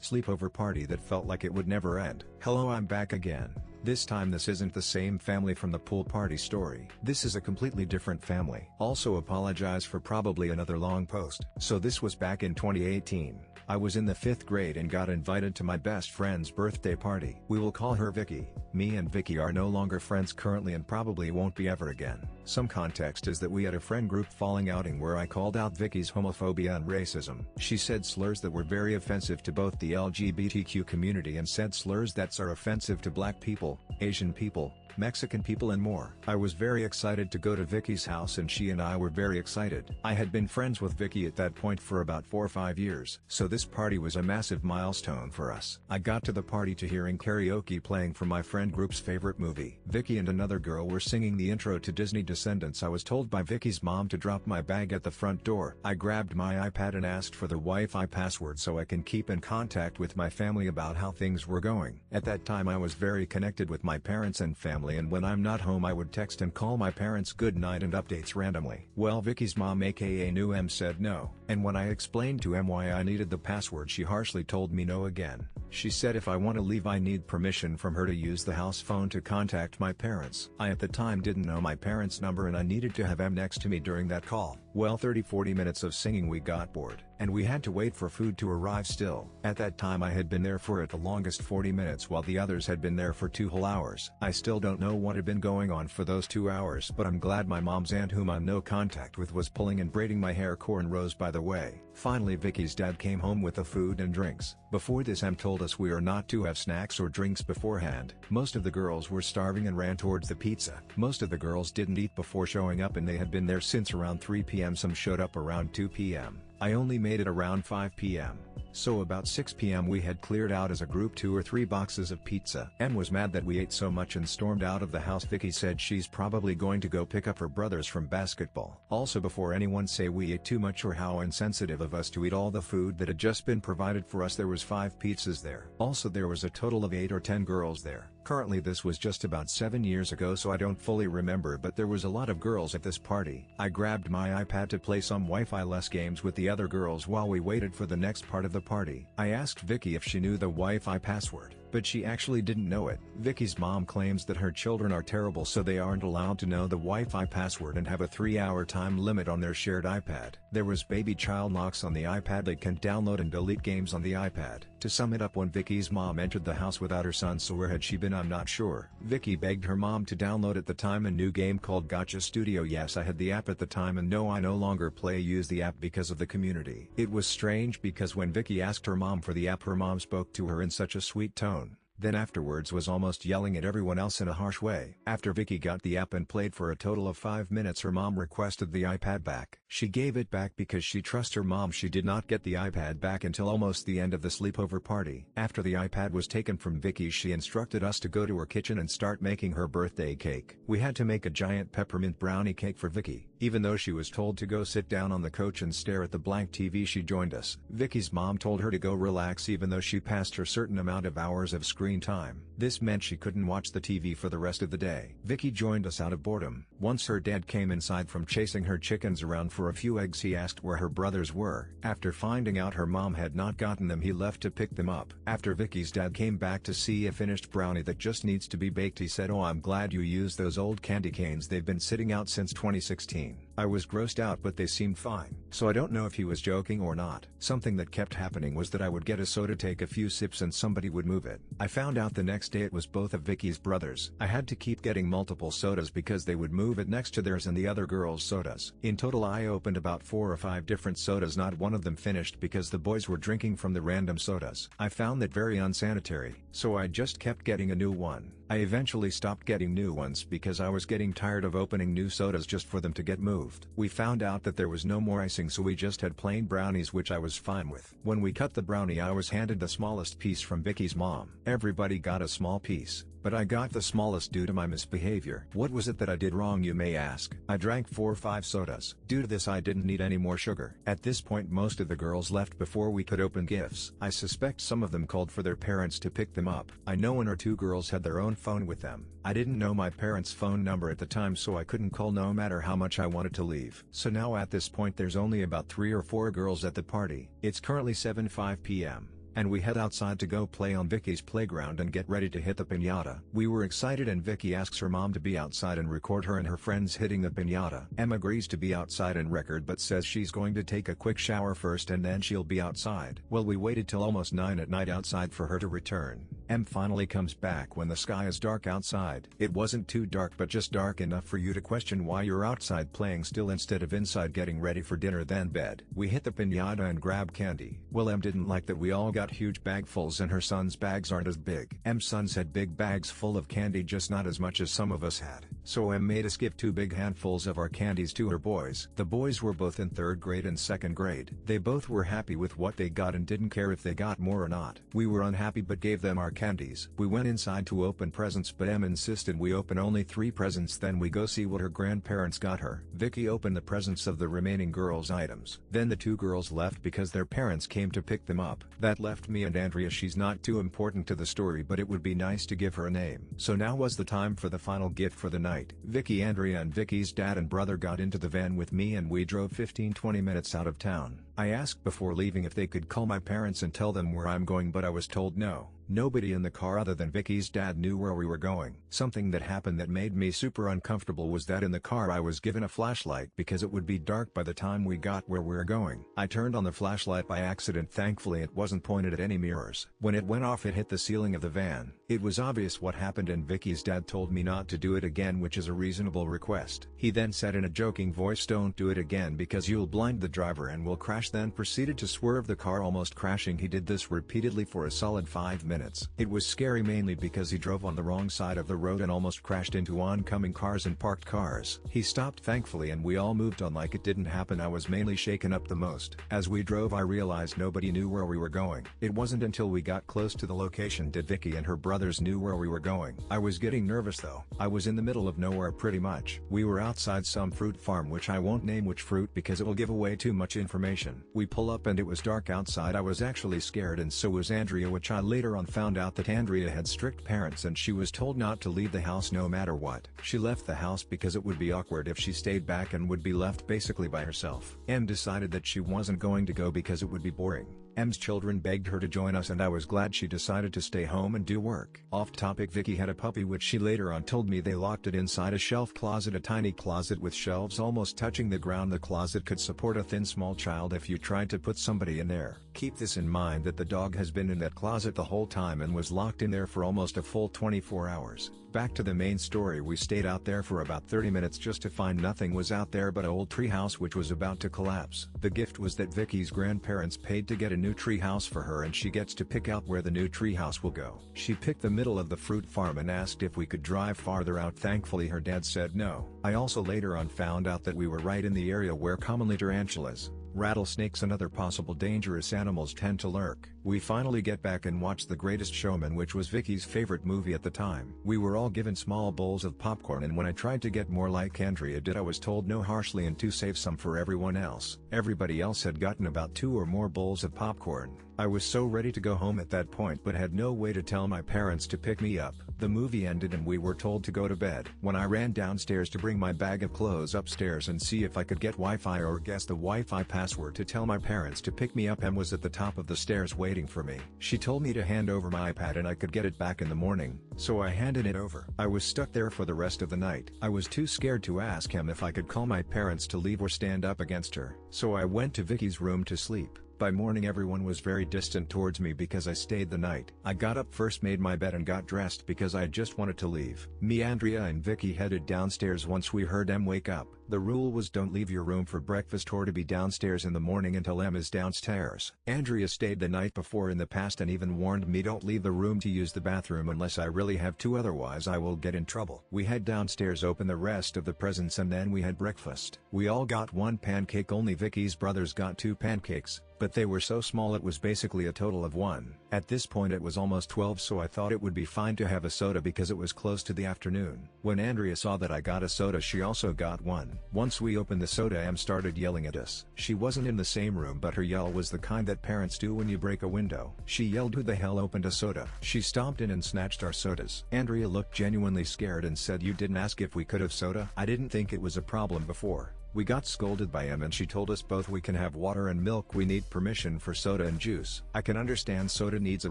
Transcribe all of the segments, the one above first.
sleepover party that felt like it would never end. Hello, I'm back again. This time this isn't the same family from the pool party story. This is a completely different family. Also apologize for probably another long post. So this was back in 2018. I was in the 5th grade and got invited to my best friend's birthday party. We will call her Vicky. Me and Vicky are no longer friends currently and probably won't be ever again. Some context is that we had a friend group falling outing where I called out Vicky's homophobia and racism. She said slurs that were very offensive to both the LGBTQ community and said slurs that are offensive to black people, Asian people, Mexican people and more. I was very excited to go to Vicky's house and she and I were very excited. I had been friends with Vicky at that point for about 4 or 5 years. So this party was a massive milestone for us. I got to the party to hearing karaoke playing from my friend group's favorite movie. Vicky and another girl were singing the intro to Disney Descendants. I was told by Vicky's mom to drop my bag at the front door. I grabbed my iPad and asked for the Wi-Fi password so I can keep in contact with my family about how things were going. At that time I was very connected with my parents and family, and when I'm not home I would text and call my parents good night and updates randomly. Well, Vicky's mom aka New M said no, and when I explained to M why I needed the password she harshly told me no again. She said if I want to leave I need permission from her to use the house phone to contact my parents. I at the time didn't know my parents' number and I needed to have M next to me during that call. Well, 30-40 minutes of singing we got bored, and we had to wait for food to arrive still. At that time I had been there for at the longest 40 minutes while the others had been there for 2 whole hours. I still don't know what had been going on for those 2 hours, but I'm glad my mom's aunt, whom I'm no contact with, was pulling and braiding my hair cornrows by the way. Finally Vicky's dad came home with the food and drinks. Before this M told us we are not to have snacks or drinks beforehand. Most of the girls were starving and ran towards the pizza. Most of the girls didn't eat before showing up and they had been there since around 3 p.m. Some showed up around 2 p.m. I only made it around 5 p.m. So about 6 p.m. we had cleared out as a group 2 or 3 boxes of pizza. M was mad that we ate so much and stormed out of the house. Vicky said she's probably going to go pick up her brothers from basketball. Also, before anyone say we ate too much or how insensitive of us to eat all the food that had just been provided for us, there was 5 pizzas there. Also, there was a total of 8 or 10 girls there. Currently this was just about 7 years ago so I don't fully remember, but there was a lot of girls at this party. I grabbed my iPad to play some Wi-Fi-less games with the other girls while we waited for the next part of the party. I asked Vicky if she knew the Wi-Fi password, but she actually didn't know it. Vicky's mom claims that her children are terrible so they aren't allowed to know the Wi-Fi password and have a 3-hour time limit on their shared iPad. There was baby child locks on the iPad. They can download and delete games on the iPad. To sum it up, when Vicky's mom entered the house without her son, so where had she been I'm not sure. Vicky begged her mom to download at the time a new game called Gotcha Studio. Yes, I had the app at the time, and no, I no longer use the app because of the community. It was strange because when Vicky asked her mom for the app, her mom spoke to her in such a sweet tone. Then afterwards was almost yelling at everyone else in a harsh way. After Vicky got the app and played for a total of 5 minutes, her mom requested the iPad back. She gave it back because she trusts her mom. She did not get the iPad back until almost the end of the sleepover party. After the iPad was taken from Vicky, she instructed us to go to her kitchen and start making her birthday cake. We had to make a giant peppermint brownie cake for Vicky. Even though she was told to go sit down on the couch and stare at the blank TV, she joined us. Vicky's mom told her to go relax even though she passed her certain amount of hours of screen time. This meant she couldn't watch the TV for the rest of the day. Vicky joined us out of boredom. Once her dad came inside from chasing her chickens around for a few eggs, he asked where her brothers were. After finding out her mom had not gotten them, he left to pick them up. After Vicky's dad came back to see a finished brownie that just needs to be baked, he said, "Oh, I'm glad you used those old candy canes. They've been sitting out since 2016. I was grossed out, but they seemed fine." So I don't know if he was joking or not. Something that kept happening was that I would get a soda, take a few sips, and somebody would move it. I found out the next day it was both of Vicky's brothers. I had to keep getting multiple sodas because they would move it next to theirs and the other girls' sodas. In total I opened about 4 or 5 different sodas. Not one of them finished because the boys were drinking from the random sodas. I found that very unsanitary, so I just kept getting a new one. I eventually stopped getting new ones because I was getting tired of opening new sodas just for them to get moved. We found out that there was no more icing, so we just had plain brownies, which I was fine with. When we cut the brownie, I was handed the smallest piece from Vicky's mom. Everybody got a small piece, but I got the smallest due to my misbehavior. What was it that I did wrong, you may ask? I drank 4 or 5 sodas. Due to this I didn't need any more sugar. At this point most of the girls left before we could open gifts. I suspect some of them called for their parents to pick them up. I know 1 or 2 girls had their own phone with them. I didn't know my parents' phone number at the time, so I couldn't call no matter how much I wanted to leave. So now at this point there's only about 3 or 4 girls at the party. It's currently 7:05 p.m. and we head outside to go play on Vicky's playground and get ready to hit the piñata. We were excited and Vicky asks her mom to be outside and record her and her friends hitting the piñata. Em agrees to be outside and record but says she's going to take a quick shower first and then she'll be outside. Well, we waited till almost 9 at night outside for her to return. Em finally comes back when the sky is dark outside. It wasn't too dark but just dark enough for you to question why you're outside playing still instead of inside getting ready for dinner then bed. We hit the piñata and grab candy. Well, Em didn't like that we all got huge bagfuls and her son's bags aren't as big. Em's sons had big bags full of candy, just not as much as some of us had. So Em made us give 2 big handfuls of our candies to her boys. The boys were both in 3rd grade and 2nd grade. They both were happy with what they got and didn't care if they got more or not. We were unhappy but gave them our candies. We went inside to open presents but Em insisted we open only 3 presents then we go see what her grandparents got her. Vicky opened the presents of the remaining girls' items. Then the 2 girls left because their parents came to pick them up. That left me and Andrea. She's not too important to the story but it would be nice to give her a name. So now was the time for the final gift for the night. Vicky, Andrea and Vicky's dad and brother got into the van with me and we drove 15-20 minutes out of town. I asked before leaving if they could call my parents and tell them where I'm going but I was told no. Nobody in the car other than Vicky's dad knew where we were going. Something that happened that made me super uncomfortable was that in the car I was given a flashlight because it would be dark by the time we got where we were going. I turned on the flashlight by accident. Thankfully it wasn't pointed at any mirrors. When it went off it hit the ceiling of the van. It was obvious what happened and Vicky's dad told me not to do it again, which is a reasonable request. He then said in a joking voice, "Don't do it again because you'll blind the driver and will crash," then proceeded to swerve the car, almost crashing. He did this repeatedly for a solid 5 minutes. It was scary mainly because he drove on the wrong side of the road and almost crashed into oncoming cars and parked cars. He stopped thankfully and we all moved on like it didn't happen. I was mainly shaken up the most. As we drove I realized nobody knew where we were going. It wasn't until we got close to the location did Vicky and her brothers knew where we were going. I was getting nervous though. I was in the middle of nowhere pretty much. We were outside some fruit farm which I won't name which fruit because it will give away too much information. We pull up and it was dark outside. I was actually scared and so was Andrea, which I later on found out that Andrea had strict parents and she was told not to leave the house no matter what. She left the house because it would be awkward if she stayed back and would be left basically by herself. Em decided that she wasn't going to go because it would be boring. Em's children begged her to join us and I was glad she decided to stay home and do work. Off topic, Vicky had a puppy which she later on told me they locked it inside a shelf closet, a tiny closet with shelves almost touching the ground. The closet could support a thin small child if you tried to put somebody in there. Keep this in mind that the dog has been in that closet the whole time and was locked in there for almost a full 24 hours. Back to the main story. We stayed out there for about 30 minutes just to find nothing was out there but an old tree house which was about to collapse. The gift was that Vicky's grandparents paid to get a new tree house for her and she gets to pick out where the new tree house will go. She picked the middle of the fruit farm and asked if we could drive farther out. Thankfully her dad said no. I also later on found out that we were right in the area where commonly tarantulas, rattlesnakes and other possible dangerous animals tend to lurk. We finally get back and watch The Greatest Showman, which was Vicky's favorite movie at the time. We were all given small bowls of popcorn and when I tried to get more like Andrea did I was told no harshly and to save some for everyone else. Everybody else had gotten about 2 or more bowls of popcorn. I was so ready to go home at that point but had no way to tell my parents to pick me up. The movie ended and we were told to go to bed. When I ran downstairs to bring my bag of clothes upstairs and see if I could get Wi-Fi or guess the Wi-Fi password to tell my parents to pick me up, Em was at the top of the stairs waiting for me. She told me to hand over my iPad and I could get it back in the morning, so I handed it over. I was stuck there for the rest of the night. I was too scared to ask Em if I could call my parents to leave or stand up against her, so I went to Vicky's room to sleep. By morning everyone was very distant towards me because I stayed the night. I got up first, made my bed and got dressed because I just wanted to leave. Me, Andrea and Vicky headed downstairs once we heard Em wake up. The rule was don't leave your room for breakfast or to be downstairs in the morning until Em is downstairs. Andrea stayed the night before in the past and even warned me don't leave the room to use the bathroom unless I really have to, otherwise I will get in trouble. We head downstairs, open the rest of the presents and then we had breakfast. We all got 1 pancake, only Vicky's brothers got 2 pancakes, but they were so small it was basically a total of 1. At this point it was almost 12, so I thought it would be fine to have a soda because it was close to the afternoon. When Andrea saw that I got a soda she also got one. Once we opened the soda, Em started yelling at us. She wasn't in the same room but her yell was the kind that parents do when you break a window. She yelled, "Who the hell opened a soda?" She stomped in and snatched our sodas. Andrea looked genuinely scared and said, "You didn't ask if we could have soda?" I didn't think it was a problem before. We got scolded by Em and she told us both we can have water and milk, we need permission for soda and juice. I can understand soda needs a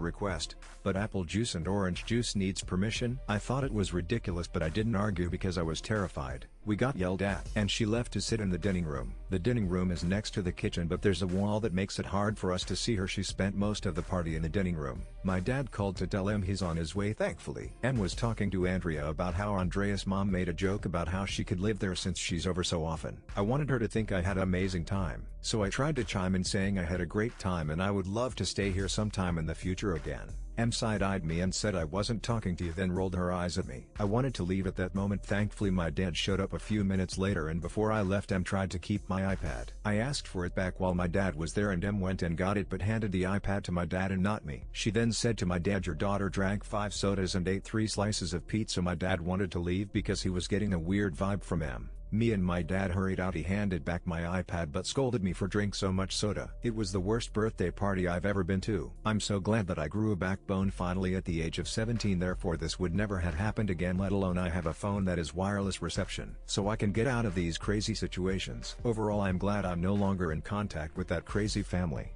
request, but apple juice and orange juice needs permission? I thought it was ridiculous, but I didn't argue because I was terrified. We got yelled at and she left to sit in the dining room. The dining room is next to the kitchen, but there's a wall that makes it hard for us to see her. She spent most of the party in the dining room. My dad called to tell Em he's on his way, thankfully. Em was talking to Andrea about how Andrea's mom made a joke about how she could live there since she's over so often. I wanted her to think I had an amazing time, so I tried to chime in saying I had a great time and I would love to stay here sometime in the future again. Em side-eyed me and said I wasn't talking to you, then rolled her eyes at me. I wanted to leave at that moment. Thankfully my dad showed up a few minutes later, and before I left Em tried to keep my iPad. I asked for it back while my dad was there and Em went and got it but handed the iPad to my dad and not me. She then said to my dad, your daughter drank 5 sodas and ate 3 slices of pizza. My dad wanted to leave because he was getting a weird vibe from Em. Me and my dad hurried out. He handed back my iPad but scolded me for drinking so much soda. It was the worst birthday party I've ever been to. I'm so glad that I grew a backbone finally at the age of 17, therefore this would never have happened again, let alone I have a phone that is wireless reception, so I can get out of these crazy situations. Overall I'm glad I'm no longer in contact with that crazy family.